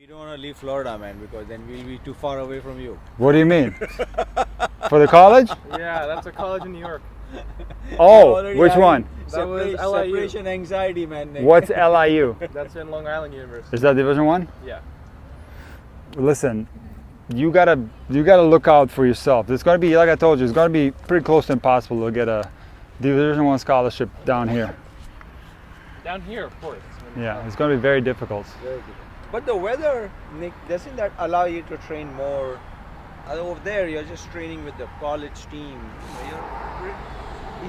We don't want to leave Florida, man, because then we'll be too far away from you. What do you mean? For the college? Yeah, that's a college in New York. Oh, which one? That was LIU. Separation anxiety, man. What's LIU? That's in Long Island University. Is that Division One? Yeah. Listen, you gotta look out for yourself. It's gonna be, like I told you, it's gonna be pretty close to impossible to get a Division One scholarship down here. Down here, of course. Yeah, it's gonna be very difficult. But the weather, Nick, doesn't that allow you to train more? Over there, you're just training with the college team.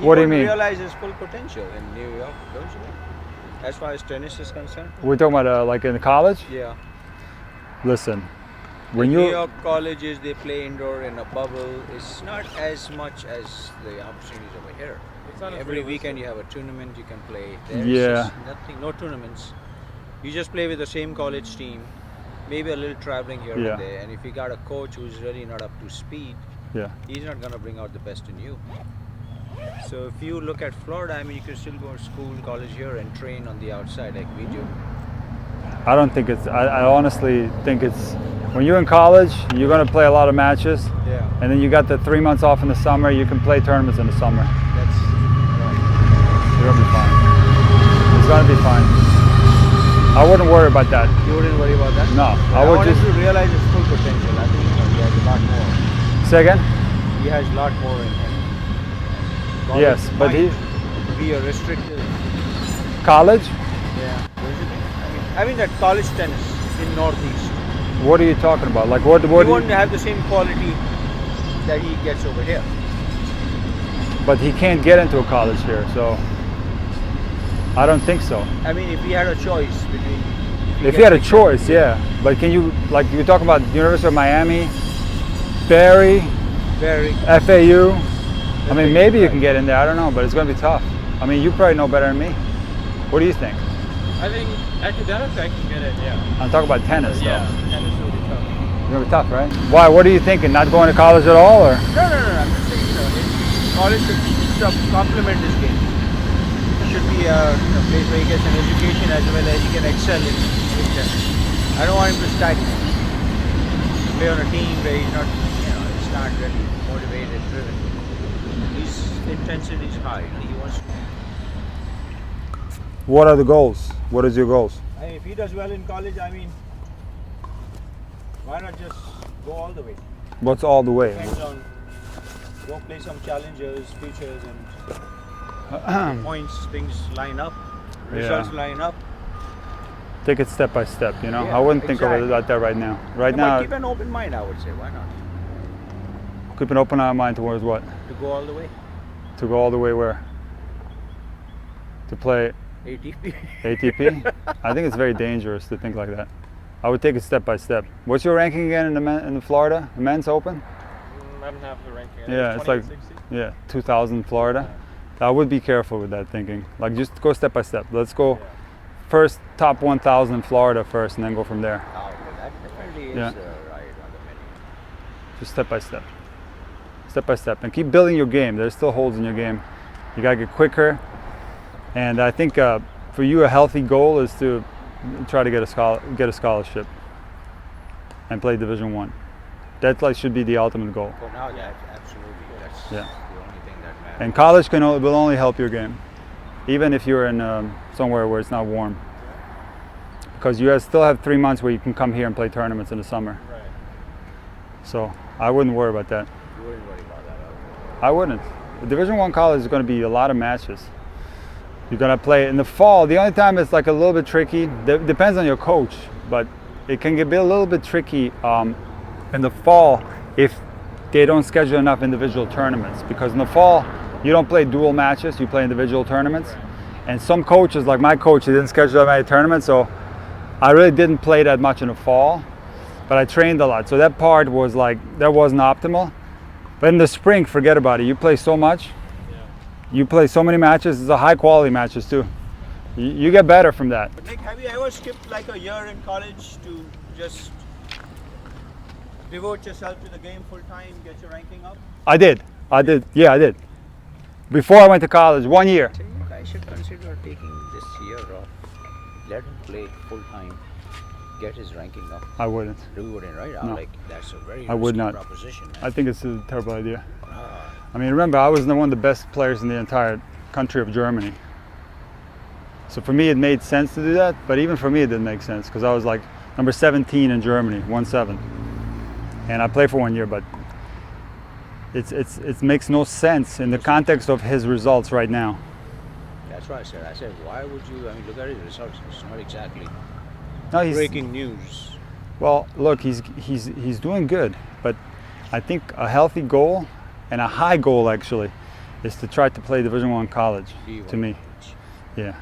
What do you mean? Realize his full potential in New York, don't you? As far as tennis is concerned. We're talking about like in college? Yeah. Listen, when New you York colleges, they play indoor in a bubble. It's not as much as the opportunities over here. It's not Every weekend you have a tournament you can play. There's Yeah. just nothing, no tournaments. You just play with the same college team, maybe a little traveling here Yeah. and there. And if you got a coach who's really not up to speed, yeah. he's not gonna bring out the best in you. So if you look at Florida, I mean, you can still go to school, college here, and train on the outside like we do. I don't think it's. I honestly think it's. When you're in college, you're gonna play a lot of matches, Yeah, and then you got the 3 months off in the summer. You can play tournaments in the summer. that's right. You're gonna be fine. It's gonna be fine. I wouldn't worry about that. You wouldn't worry about that. No, I I would want him just to realize his full potential. I think he has a lot more. say again. He has a lot more in him. College Yes, but might be a restricted. College. Yeah. Don't you think? I mean that college tennis in Northeast. What are you talking about? Like what? He What? won't have the same quality that he gets over here. But he can't get into a college here, so I don't think so. I mean, if he had a choice between. If he had a choice, yeah. But can you, like you're talking about University of Miami, Barry, Very. FAU? I mean, maybe you can get in there. I don't know, but it's going to be tough. I mean, you probably know better than me. What do you think? I think academically I can get it, yeah. I'm talking about tennis, though. Yeah, tennis will be tough. It's going to be tough, right? Why? What are you thinking? Not going to college at all, or? No. I'm just saying, college should complement this game. It should be a place where he gets an education as well as he can excel in tennis. I don't want him to stagnate. Play on a team where he's not, it's not really motivated, driven. His intensity is high. He wants. What are the goals? What is your goals? If he does well in college, I mean, why not just go all the way? What's all the way? Depends on. Go play some challengers, futures, and points. Things line up, results line up. Take it step by step, you know? Yeah, I wouldn't think of it exactly. like that right now. Right But now, keep an open mind, I would say. Why not? keep an open mind towards what? To go all the way. To go all the way where? To play ATP. ATP? I think it's very dangerous to think like that. I would take it step by step. What's your ranking again in the Florida Men's Open? I don't have the ranking. I think Yeah, it's like 20 or 60. 2000 Florida. I would be careful with that thinking. Like just go step by step. Let's go first top 1000 in Florida first, and then go from there. Oh, that definitely is Yeah. right on the menu. Just step by step. Step by step, and keep building your game. There's still holes in your game. You gotta get quicker. And I think for you, a healthy goal is to try to get a scholarship and play Division One. That should be the ultimate goal. For now, yeah, absolutely. That's Yeah. the only thing that matters. And college will only help your game, even if you're in somewhere where it's not warm. Because you still have 3 months where you can come here and play tournaments in the summer. Right. So I wouldn't worry about that. You wouldn't worry about that. I wouldn't. The Division One college is going to be a lot of matches. You're going to play in the fall. The only time it's like a little bit tricky, depends on your coach, but it can be a little bit tricky in the fall if they don't schedule enough individual tournaments. Because in the fall, you don't play dual matches, you play individual tournaments. And some coaches, like my coach, he didn't schedule that many tournaments, so I really didn't play that much in the fall, but I trained a lot. So that part was that wasn't optimal. But in the spring, forget about it. You play so much. You play so many matches. It's a high quality matches too. You get better from that. But Nick, have you ever skipped like a year in college to just devote yourself to the game full time, get your ranking up? I did. Yeah, I did. Before I went to college, 1 year. I think I should consider taking this year off. Let him play full time. get his ranking up? I wouldn't. You wouldn't, right? No. Like that's a very I would risky not. proposition. Man. I think it's a terrible idea. Ah, I mean, remember, I was one of the best players in the entire country of Germany. So for me, it made sense to do that. But even for me, it didn't make sense because I was like number 17 in Germany, 1-7, and I played for 1 year. But it makes no sense in the context of his results right now. that's what I said. I said, why would you? I mean, look at his results. It's not exactly No, he's breaking news. well. Look, he's doing good, but I think a healthy goal and a high goal actually is to try to play Division I college. To me, yeah.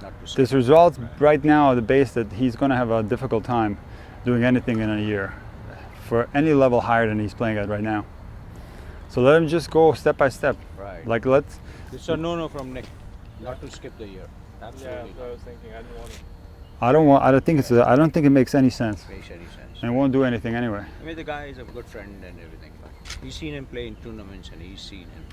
Not to This results right now are the base that he's going to have a difficult time doing anything in a year for any level higher than he's playing at right now. So let him just go step by step. Right. Like let's. It's a no-no from Nick, not to skip the year. Yeah, Absolutely. that's what I was thinking. I didn't want to. I don't think it makes any sense, Makes any sense. and it won't do anything anyway. I mean, the guy is a good friend and everything, but he's seen him play in tournaments and he's seen him.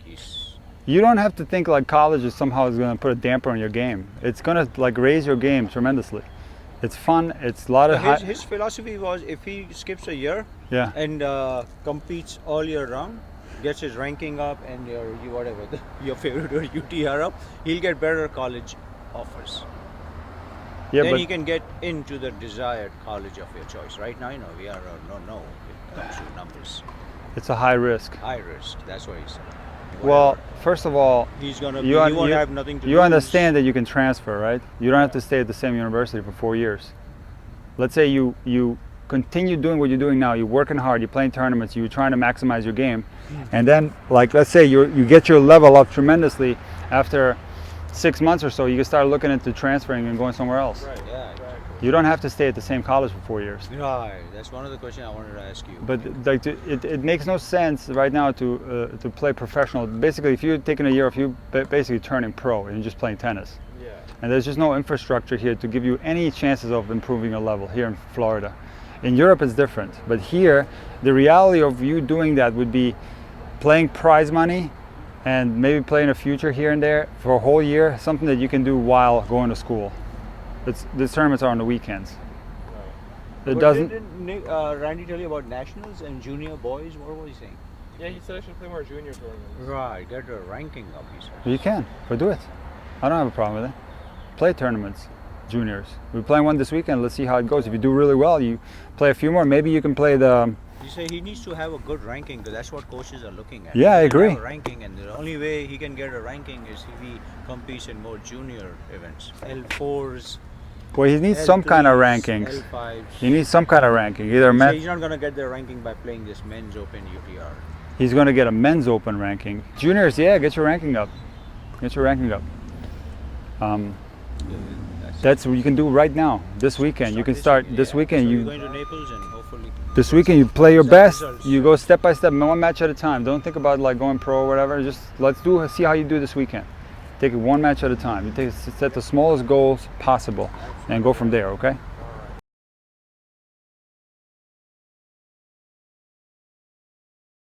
He's You don't have to think like college is somehow is going to put a damper on your game. It's going to like raise your game tremendously. It's fun. It's a lot of his philosophy was if he skips a year yeah. and competes all year round, gets his ranking up and your favorite or UTR up, he'll get better college offers. Yeah, Then but he can get into the desired college of your choice. Right now, we are no when it comes to numbers. it's a high risk. High risk. That's what he said. Well, first of all, He's gonna. you He won't have nothing to you lose. understand that you can transfer, right? You don't have to stay at the same university for 4 years. Let's say you continue doing what you're doing now. You're working hard. You're playing tournaments. You're trying to maximize your game, and then like let's say you get your level up tremendously after 6 months or so. You can start looking into transferring and going somewhere else. Right. Yeah. Exactly. You don't have to stay at the same college for 4 years. Right. That's one of the questions I wanted to ask you. But like it makes no sense right now to play professional. Basically, if you're taking a year, if you basically turning pro and you're just playing tennis, Yeah. and there's just no infrastructure here to give you any chances of improving your level here in Florida. In Europe, it's different. But here, the reality of you doing that would be playing prize money and maybe playing a future here and there for a whole year, something that you can do while going to school. The tournaments are on the weekends. It But doesn't. Didn't Randy tell you about nationals and junior boys? What was he saying? Yeah, he said I should play more junior tournaments. Right. Get the ranking up. He said. You can, but do it. I don't have a problem with it. Play tournaments, juniors. We're playing one this weekend. Let's see how it goes. If you do really well, you play a few more. Maybe you can play the. You say he needs to have a good ranking because that's what coaches are looking at. Yeah, I He can agree. have a ranking, and the only way he can get a ranking is if he competes in more junior events, L4s. Well, he needs some kind of L3s, rankings. L5s. He needs some kind of ranking. Either So men. he's not going to get the ranking by playing this men's open UTR. He's going to get a men's open ranking. Juniors, yeah, get your ranking up. Get your ranking up. That's what you can do right now. This weekend, you can start. This weekend, so you. you're going to Naples and hopefully. This weekend, you play your best. Results. You go step by step, one match at a time. Don't think about like going pro or whatever. Just see how you do this weekend. Take it one match at a time. You set the smallest goals possible and go from there. Okay.